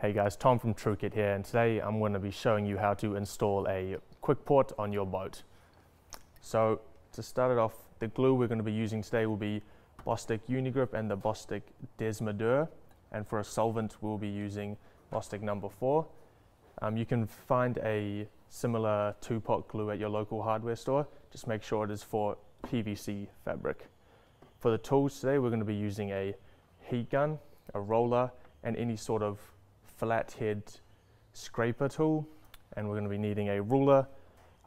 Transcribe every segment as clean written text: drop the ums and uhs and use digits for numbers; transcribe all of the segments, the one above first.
Hey guys, Tom from TrueKit here, and today I'm going to be showing you how to install a QuikPort on your boat. So to start it off, the glue we're going to be using today will be Bostik Unigrip and the Bostik Desmadeur, and for a solvent we'll be using Bostik number 4. You can find a similar 2-pot glue at your local hardware store. Just make sure it is for PVC fabric. For the tools today, we're going to be using a heat gun, a roller, and any sort of flathead scraper tool, and we're going to be needing a ruler,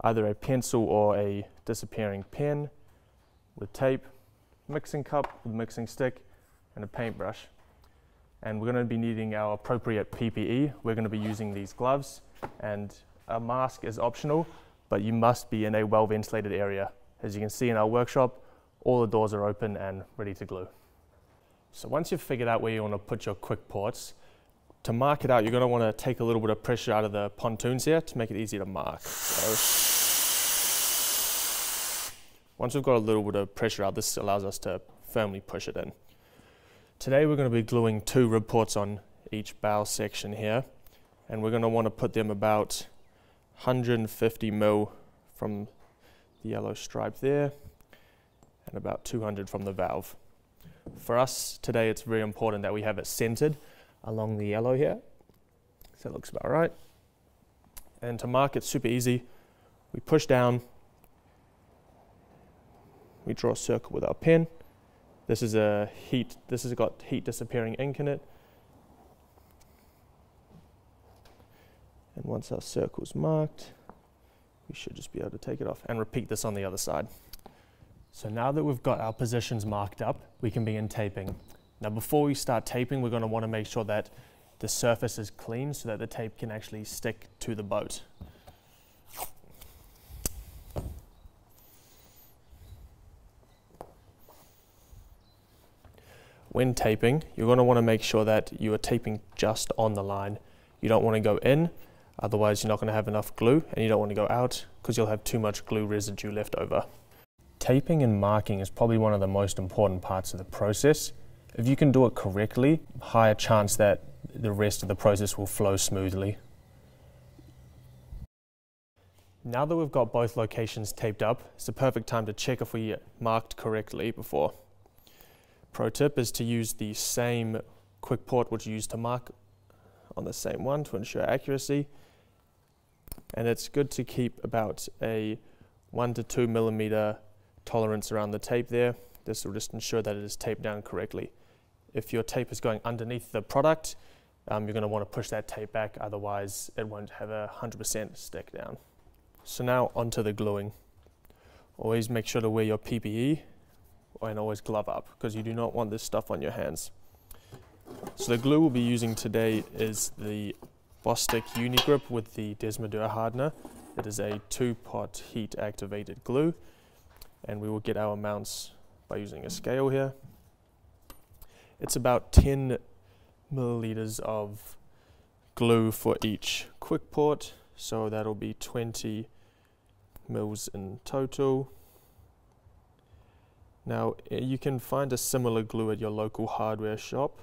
either a pencil or a disappearing pen, with tape, mixing cup with mixing stick, and a paintbrush. And we're going to be needing our appropriate PPE. We're going to be using these gloves, and a mask is optional, but you must be in a well ventilated area. As you can see in our workshop, all the doors are open and ready to glue. So once you've figured out where you want to put your QuikPorts, to mark it out, you're going to want to take a little bit of pressure out of the pontoons here to make it easy to mark. So once we've got a little bit of pressure out, this allows us to firmly push it in. Today we're going to be gluing 2 RibPorts on each bow section here, and we're going to want to put them about 150 mil from the yellow stripe there, and about 200 from the valve. For us today, it's very important that we have it centered along the yellow here, so it looks about right. And to mark it super easy, we push down, we draw a circle with our pen. This has got heat disappearing ink in it. And once our circle's marked, we should just be able to take it off and repeat this on the other side. So now that we've got our positions marked up, we can begin taping. Now before we start taping, we're going to want to make sure that the surface is clean so that the tape can actually stick to the boat. When taping, you're going to want to make sure that you are taping just on the line. You don't want to go in, otherwise you're not going to have enough glue, and you don't want to go out because you'll have too much glue residue left over. Taping and marking is probably one of the most important parts of the process. If you can do it correctly, higher chance that the rest of the process will flow smoothly. Now that we've got both locations taped up, it's the perfect time to check if we marked correctly before. Pro tip is to use the same QuikPort which you used to mark on the same one to ensure accuracy. And it's good to keep about a 1 to 2 millimeter tolerance around the tape there. This will just ensure that it is taped down correctly. If your tape is going underneath the product, you're going to want to push that tape back, otherwise it won't have a 100% stick down. So now onto the gluing. Always make sure to wear your PPE and always glove up, because you do not want this stuff on your hands. So the glue we'll be using today is the Bostik Unigrip with the Desmadeur hardener. It is a 2-pot heat activated glue, and we will get our amounts by using a scale here. It's about 10 milliliters of glue for each QuikPort, so that'll be 20 mils in total. Now you can find a similar glue at your local hardware shop.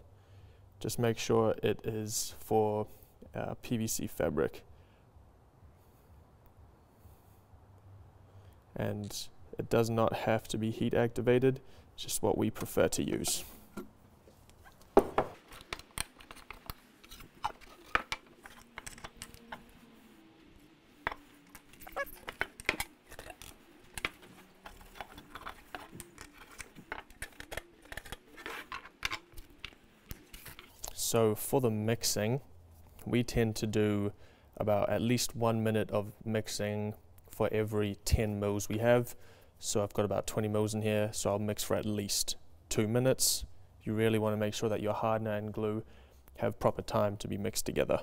Just make sure it is for PVC fabric. And it does not have to be heat activated, just what we prefer to use. So for the mixing, we tend to do about at least 1 minute of mixing for every 10 mils we have. So I've got about 20 mils in here, so I'll mix for at least 2 minutes. You really want to make sure that your hardener and glue have proper time to be mixed together.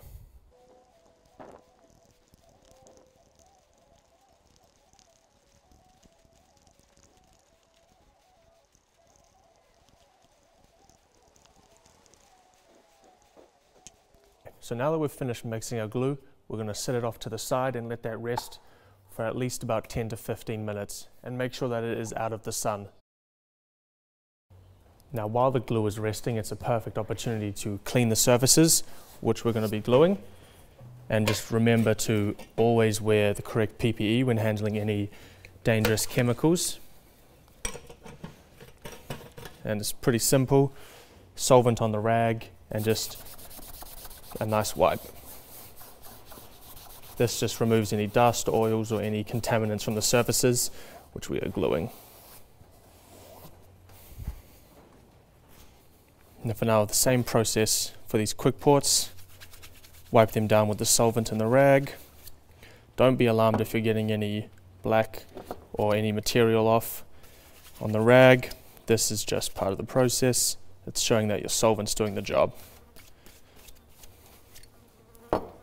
So now that we've finished mixing our glue, we're going to set it off to the side and let that rest for at least about 10 to 15 minutes, and make sure that it is out of the sun. Now while the glue is resting, it's a perfect opportunity to clean the surfaces which we're going to be gluing. And just remember to always wear the correct PPE when handling any dangerous chemicals. And it's pretty simple. Solvent on the rag and just a nice wipe. This just removes any dust, oils or any contaminants from the surfaces which we are gluing. And for now, the same process for these QuikPorts. Wipe them down with the solvent and the rag. Don't be alarmed if you're getting any black or any material off on the rag. This is just part of the process. It's showing that your solvent's doing the job.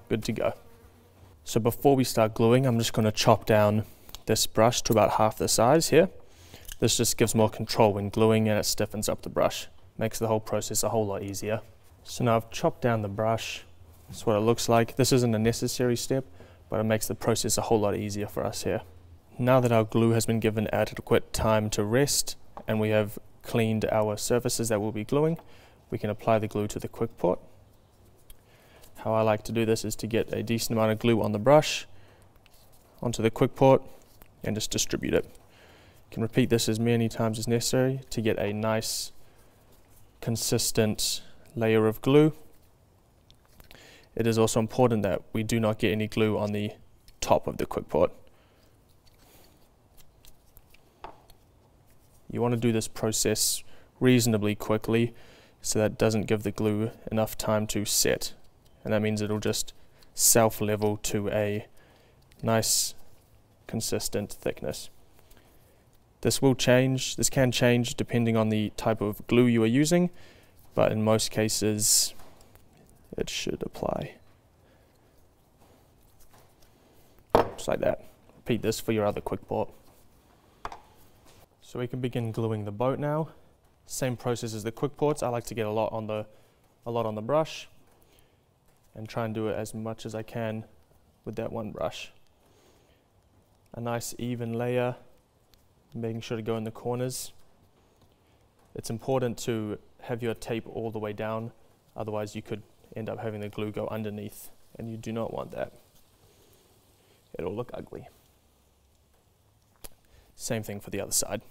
Good to go. So before we start gluing, I'm just going to chop down this brush to about half the size here. This just gives more control when gluing and it stiffens up the brush. Makes the whole process a whole lot easier. So now I've chopped down the brush. That's what it looks like. This isn't a necessary step, but it makes the process a whole lot easier for us here. Now that our glue has been given adequate time to rest and we have cleaned our surfaces that we'll be gluing, we can apply the glue to the QuikPort. How I like to do this is to get a decent amount of glue on the brush, onto the QuikPort, and just distribute it. You can repeat this as many times as necessary to get a nice, consistent layer of glue. It is also important that we do not get any glue on the top of the QuikPort. You want to do this process reasonably quickly so that it doesn't give the glue enough time to set. And that means it'll just self-level to a nice, consistent thickness. This will change, this can change depending on the type of glue you are using, but in most cases it should apply. Just like that. Repeat this for your other QuikPort. So we can begin gluing the boat now. Same process as the QuikPorts. I like to get a lot on the brush and try and do it as much as I can with that one brush. A nice even layer, making sure to go in the corners. It's important to have your tape all the way down, otherwise you could end up having the glue go underneath, and you do not want that. It'll look ugly. Same thing for the other side.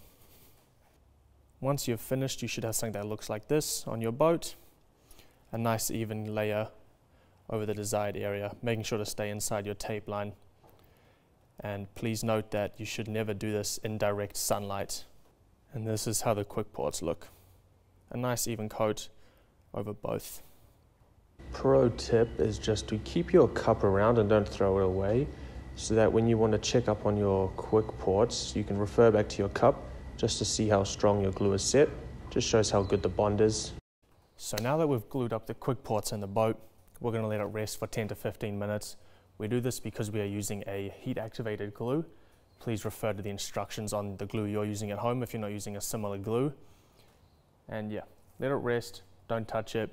Once you've finished, you should have something that looks like this on your boat. A nice even layer over the desired area, making sure to stay inside your tape line. And please note that you should never do this in direct sunlight. And this is how the QuikPorts look. A nice even coat over both. Pro tip is just to keep your cup around and don't throw it away, so that when you want to check up on your QuikPorts, you can refer back to your cup just to see how strong your glue is set. Just shows how good the bond is. So now that we've glued up the QuikPorts in the boat, we're going to let it rest for 10 to 15 minutes. We do this because we are using a heat-activated glue. Please refer to the instructions on the glue you're using at home if you're not using a similar glue. And yeah, let it rest, don't touch it,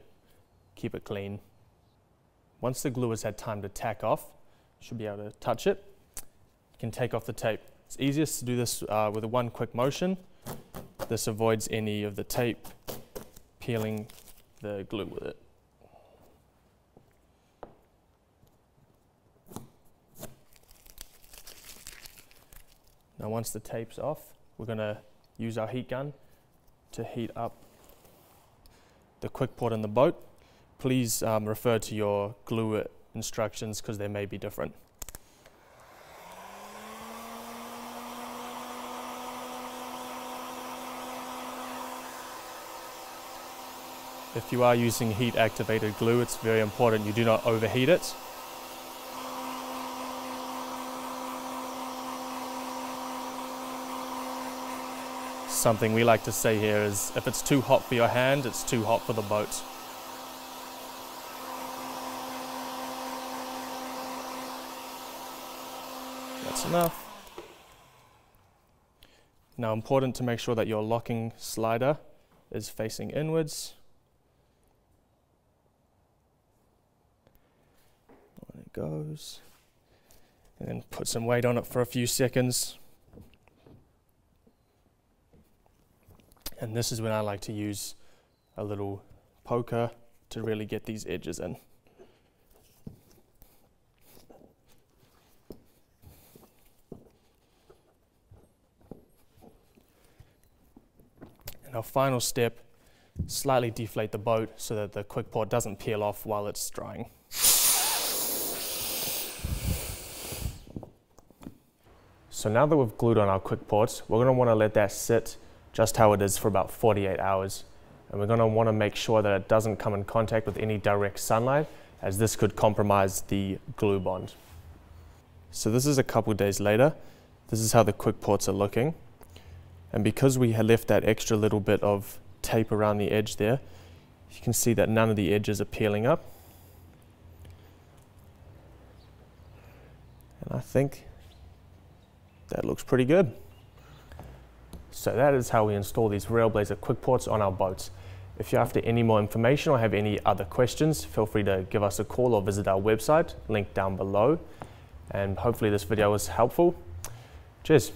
keep it clean. Once the glue has had time to tack off, you should be able to touch it. You can take off the tape. It's easiest to do this with a one quick motion. This avoids any of the tape peeling the glue with it. Now once the tape's off, we're going to use our heat gun to heat up the QuikPort in the boat. Please refer to your glue instructions because they may be different. If you are using heat activated glue, it's very important you do not overheat it. Something we like to say here is if it's too hot for your hand, it's too hot for the boat. That's enough. Now, important to make sure that your locking slider is facing inwards. On it goes. And then put some weight on it for a few seconds. And this is when I like to use a little poker to really get these edges in. And our final step, slightly deflate the boat so that the QuikPort doesn't peel off while it's drying. So now that we've glued on our QuikPorts, we're going to want to let that sit just how it is for about 48 hours. And we're going to want to make sure that it doesn't come in contact with any direct sunlight, as this could compromise the glue bond. So this is a couple of days later. This is how the QuikPorts are looking. And because we had left that extra little bit of tape around the edge there, you can see that none of the edges are peeling up. And I think that looks pretty good. So that is how we install these Railblaza QuikPorts on our boats. If you're after any more information or have any other questions, feel free to give us a call or visit our website, link down below. And hopefully this video was helpful. Cheers.